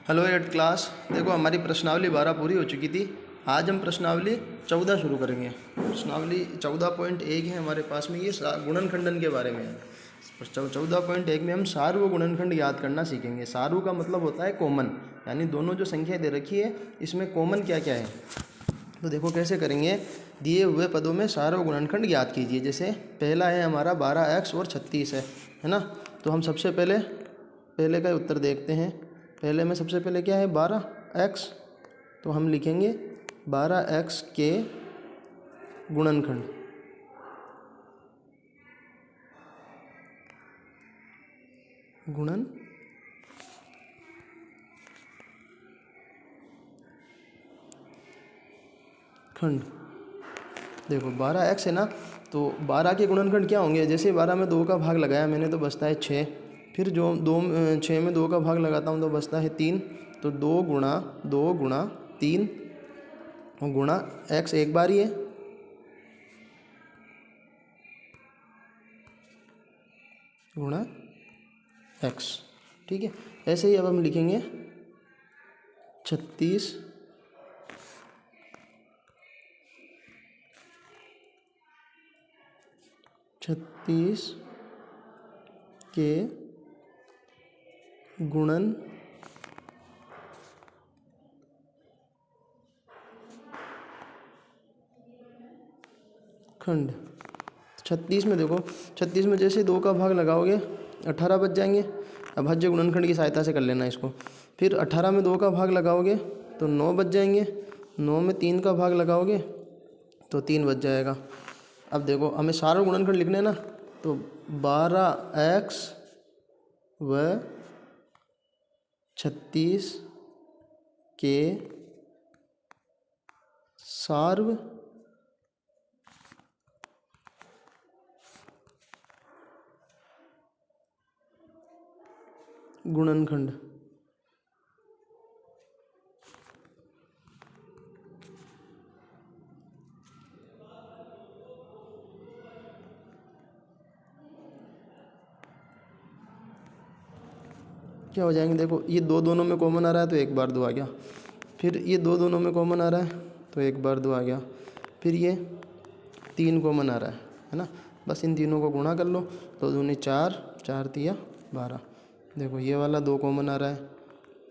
Hello eight class. देखो हमारी प्रश्नावली 12 पूरी हो चुकी थी। आज हम प्रश्नावली 14 शुरू करेंगे। प्रश्नावली 14.1 है हमारे पास में, ये गुणनखंडन के बारे में है। 14.1 में हम सार्व गुणनखंड याद करना सीखेंगे। सार्व का मतलब होता है कॉमन, यानी दोनों जो संख्या दे रखी है इसमें कॉमन क्या क्या है। तो देखो कैसे करेंगे। दिए हुए पदों में सार्व गुणनखंड याद कीजिए। जैसे पहला है हमारा 12x और 36 है ना। तो हम सबसे पहले का उत्तर देखते हैं। पहले में सबसे पहले क्या है 12x, तो हम लिखेंगे 12x के गुणनखंड। खंड देखो 12x है ना, तो 12 के गुणनखंड क्या होंगे। जैसे 12 में 2 का भाग लगाया मैंने तो बचता है 6। फिर जो 6 में 2 का भाग लगाता हूँ तो बचता है 3। तो 2 गुणा 3 गुणा x एक बार ही है, गुणा x। ठीक है। ऐसे ही अब हम लिखेंगे 36 के गुणन खंड। 36 में देखो, 36 में जैसे 2 का भाग लगाओगे 18 बच जाएंगे। अभाज्य गुणनखंड की सहायता से कर लेना इसको। फिर 18 में 2 का भाग लगाओगे तो 9 बच जाएंगे। 9 में 3 का भाग लगाओगे तो 3 बच जाएगा। अब देखो हमें सारा गुणनखंड लिखना है ना, तो 12x व 36 के सार्व गुणनखंड। क्या हो जाएंगे। देखो ये दो दोनों में कॉमन आ रहा है तो एक बार 2 आ गया। फिर ये 2 दोनों में कॉमन आ रहा है तो एक बार 2 आ गया। फिर ये 3 कॉमन आ रहा है ना। बस इन तीनों को गुणा कर लो। 2 दूनी 4, 4 तिया 12। देखो ये वाला 2 कॉमन आ रहा है,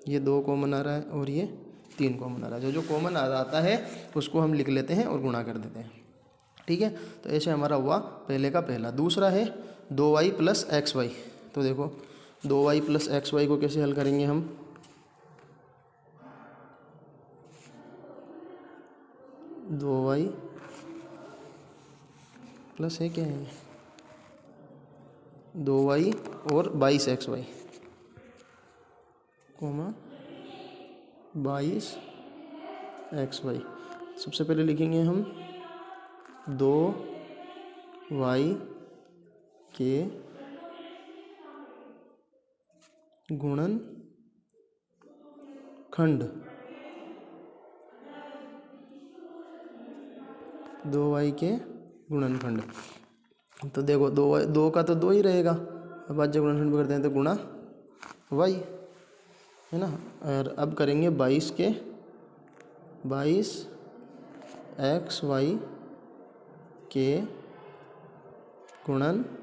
ये 2 कॉमन आ रहा है और ये 3 कॉमन आ रहा है। जो कॉमन आ जाता है उसको हम लिख लेते हैं और गुणा कर देते हैं। ठीक है। तो ऐसे हमारा हुआ पहले का पहला। दूसरा है 2y + xy। तो देखो 2y + xy को कैसे हल करेंगे हम। 2y प्लस है क्या है 2y और 22xy कोमा 22xy। सबसे पहले लिखेंगे हम 2y के गुणनखंड। 2y के गुणनखंड। तो देखो 2 का तो 2 ही रहेगा। अब आज जब गुणनखंड करते हैं तो गुणा y है ना। और अब करेंगे 22 के 22xy के गुणनखंड।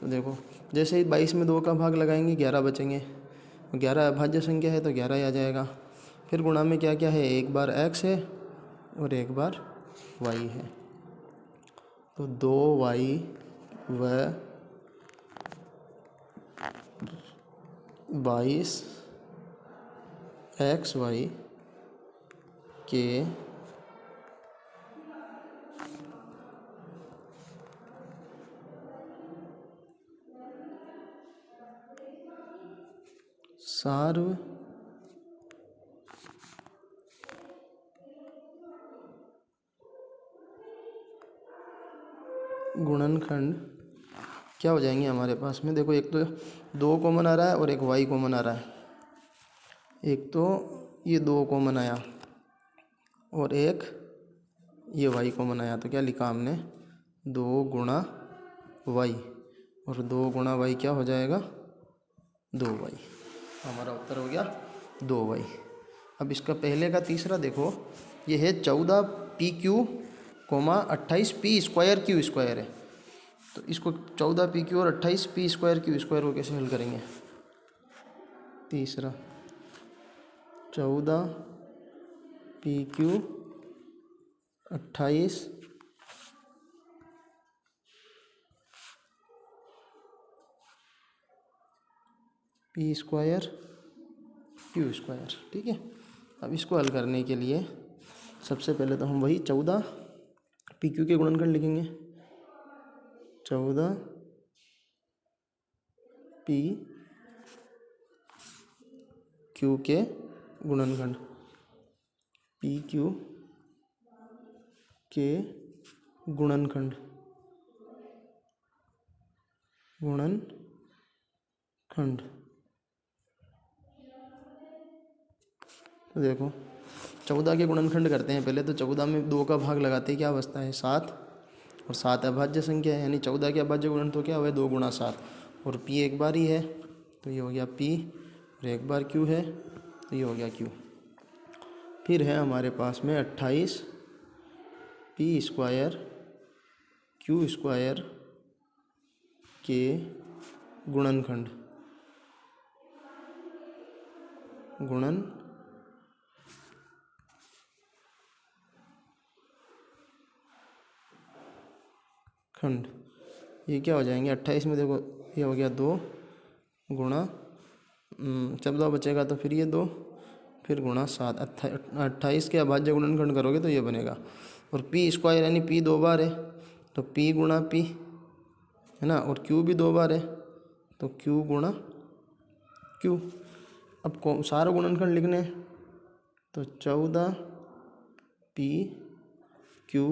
तो देखो जैसे ही 22 में 2 का भाग लगाएंगे 11 बचेंगे। 11 अभाज्य संख्या है तो 11 ही आ जाएगा। फिर गुणा में क्या क्या है, एक बार x है और एक बार y है। तो 2y व 22xy के सार्व गुणनखंड क्या हो जाएंगे हमारे पास में। देखो एक तो 2 कॉमन आ रहा है और एक y कॉमन आ रहा है। एक तो ये 2 कॉमन आया और एक ये वाई कॉमन आया तो क्या लिखा हमने 2 गुणा वाई, और 2 गुणा वाई क्या हो जाएगा 2 वाई। हमारा उत्तर हो गया 2 वाई। अब इसका पहले का तीसरा देखो, ये है 14 P Q comma 28 P square Q square है। तो इसको 14 पी क्यू और 28 पी स्क्वायर क्यू स्क्वायर को कैसे हल करेंगे। तीसरा 14 P Q 28 P square Q square, ठीक है। अब इसको हल करने के लिए सबसे पहले तो हम वही 14 पी क्यू के गुणनखंड लिखेंगे। 14 पी क्यू के गुणनखंड, पी क्यू के गुणनखंड तो देखो 14 के गुणनखंड करते हैं पहले। तो 14 में 2 का भाग लगाते हैं, क्या बचता है 7, और 7 अभाज्य संख्या है, यानी 14 के अभाज्य गुणन तो क्या हुआ 2 गुणा 7, और पी एक बार ही है तो ये हो गया पी, और एक बार क्यू है तो ये हो गया क्यू। फिर है हमारे पास में 28 पी स्क्वायर क्यू स्क्वायर के गुणनखंड ये क्या हो जाएंगे 28 में देखो ये हो गया 2 गुणा 14 बचेगा तो फिर ये 2, फिर गुणा 7, 28 के अभाज्य गुणनखंड करोगे तो ये बनेगा। और पी स्क्वायर यानी पी 2 बार है तो पी गुणा पी है ना, और क्यू भी 2 बार है तो क्यू गुणा क्यू। अब सारे गुणनखंड लिखने तो 14 पी क्यू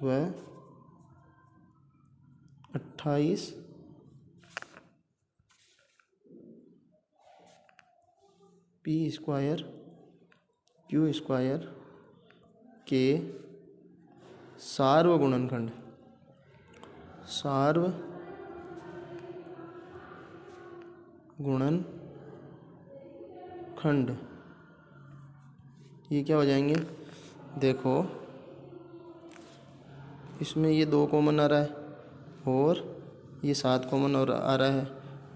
व 28 पी स्क्वायर क्यू स्क्वायर के सार्व गुणनखंड ये क्या हो जाएंगे देखो, इसमें ये 2 कॉमन आ रहा है और ये 7 कॉमन और आ रहा है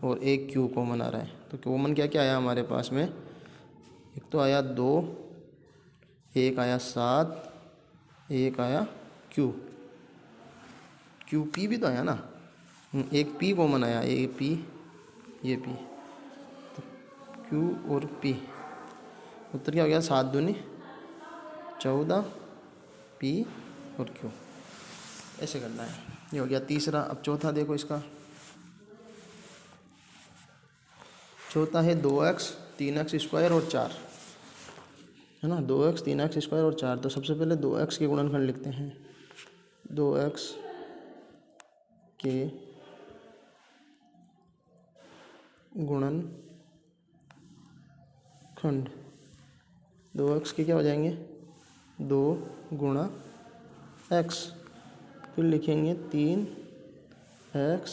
और एक क्यू कॉमन आ रहा है। तो कॉमन क्या क्या आया हमारे पास में, एक तो आया 2, एक आया 7, एक आया क्यू पी भी तो आया ना, एक पी कॉमन आया, ये पी तो क्यू और पी। उत्तर क्या हो गया 7 दूनी 14 पी और क्यू। ऐसे करना है, ये हो गया तीसरा। अब चौथा देखो, इसका चौथा है 2x 3x स्क्वायर और 4 है ना, 2x 3x स्क्वायर और 4। तो सबसे पहले 2x के गुणनखंड लिखते हैं, 2x के गुणनखंड 2x के क्या हो जाएंगे 2 गुणा x, फिर लिखेंगे 3x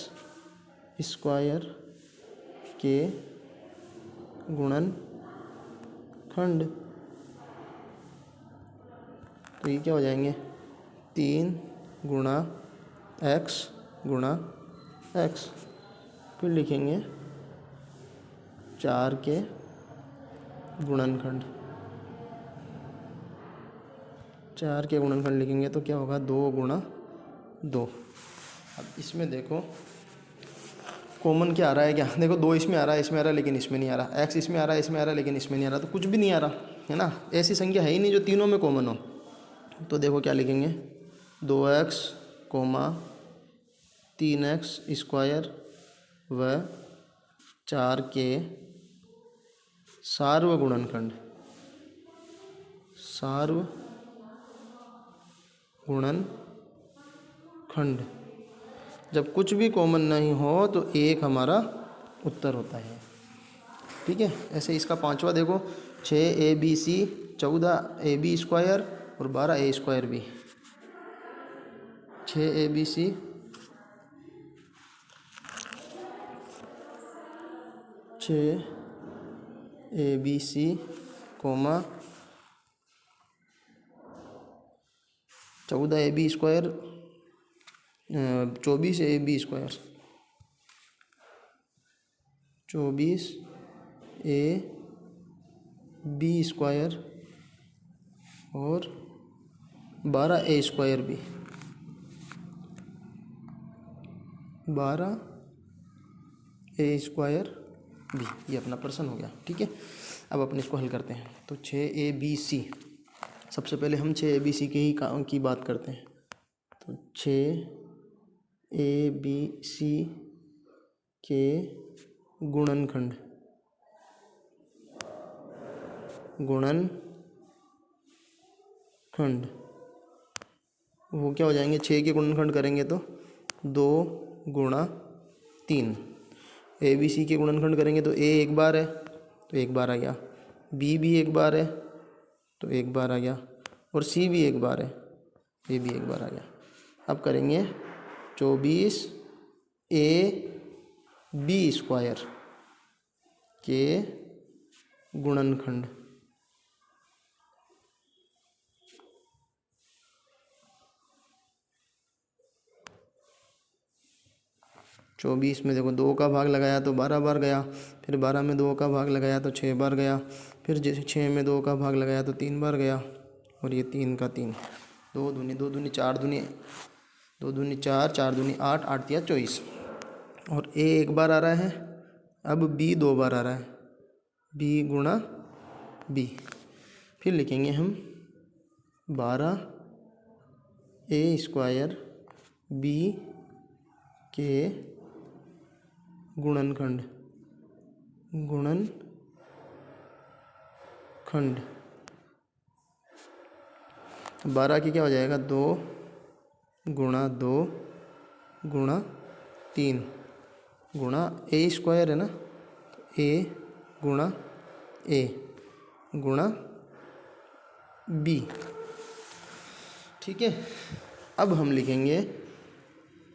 स्क्वायर के गुणनखंड। तो ये क्या हो जाएंगे 3 गुणा x गुणा x, फिर लिखेंगे 4 के गुणनखंड, 4 के गुणनखंड लिखेंगे तो क्या होगा 2 गुणा 2। अब इसमें देखो कॉमन क्या आ रहा है, क्या देखो 2 इसमें आ रहा है, इसमें आ रहा है लेकिन इसमें नहीं आ रहा, x इसमें आ रहा है, इसमें आ रहा है लेकिन इसमें नहीं आ रहा, तो कुछ भी नहीं आ रहा है ना। ऐसी संख्या है ही नहीं जो तीनों में कॉमन हो। तो देखो क्या लिखेंगे 2x 3x स्क्वायर व 4 के सार्व गुणनखंड जब कुछ भी कॉमन नहीं हो तो एक हमारा उत्तर होता है, ठीक है। ऐसे इसका पांचवा देखो 6ab 14ab स्क्वायर और 12a² b। 6abc 6abc, 14ab², 24ab², 24ab² और 12a² भी, 12a² भी। ये अपना प्रश्न हो गया। ठीक है, अब अपन इसको हल करते हैं। तो 6abc, सबसे पहले हम 6abc की बात करते हैं। तो 6abc के गुणनखंड वो क्या हो जाएंगे? 6 के गुणनखंड करेंगे तो 2 गुणा 3। abc के गुणनखंड करेंगे तो a एक बार है तो एक बार आ गया, b भी एक बार है तो एक बार आ गया, और c भी एक बार है, ये भी एक बार आ गया। अब करेंगे 24ab² के गुणनखंड। 24 में देखो 2 का भाग लगाया तो 12 बार गया, फिर 12 में 2 का भाग लगाया तो 6 बार गया, फिर जैसे 6 में 2 का भाग लगाया तो 3 बार गया, और ये 3 का 3, 2 दूनी 4 दूनी 2 दूनी 4, 4 दूनी 8, 8 या 24, और a एक बार आ रहा है। अब b 2 बार आ रहा है, b गुणा b। फिर लिखेंगे हम 12a² b के गुणनखंड 12 की क्या हो जाएगा? 2 गुणा 2 गुणा 3 गुणा a² है ना, तो a गुणा a गुणा b। ठीक है, अब हम लिखेंगे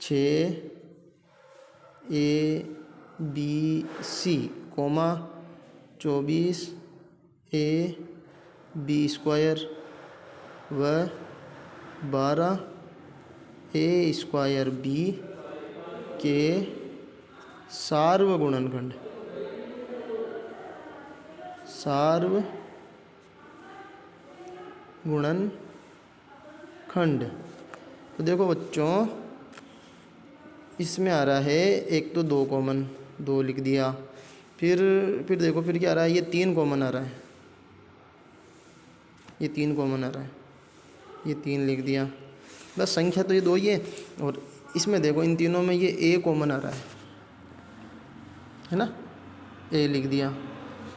6abc, 24ab² व 12a² के सार्वगुणनखंड। तो देखो बच्चों, इसमें आ रहा है एक तो 2 कॉमन, 2 लिख दिया। फिर देखो फिर क्या आ रहा है? ये 3 कॉमन आ रहा है, ये 3 कॉमन आ रहा है, ये 3 लिख दिया। बस संख्या तो ये 2 ही है। और इसमें देखो इन तीनों में ये a कॉमन आ रहा है ना, a लिख दिया।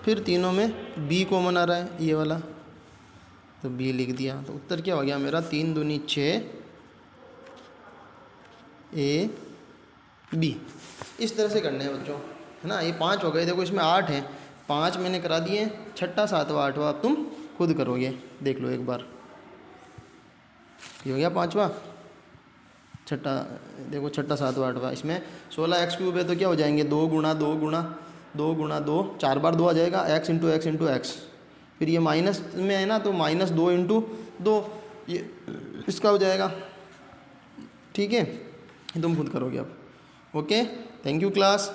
फिर तीनों में b कॉमन आ रहा है, ये वाला, तो b लिख दिया। तो उत्तर क्या हो गया मेरा? 3 दूनी 6 a b। इस तरह से करने हैं बच्चों, है ना। ये 5 हो गए, देखो इसमें 8 हैं, 5 मैंने करा दिए, 6ठा 7वां 8वां अब तुम खुद करोगे, देख लो एक बार। ये हो गया 5वां, 6ठा, देखो 6ठा 7वां 8वां। इसमें 16x³ है तो क्या हो जाएंगे? 2 गुणा 2 गुणा 2 गुणा 2, 4 बार 2 आ जाएगा, x into x into x. फिर ये माइनस में है ना, तो -2 इंटू 2 ये इसका हो जाएगा। ठीक है, तुम खुद करोगे अब। Okay, thank you class.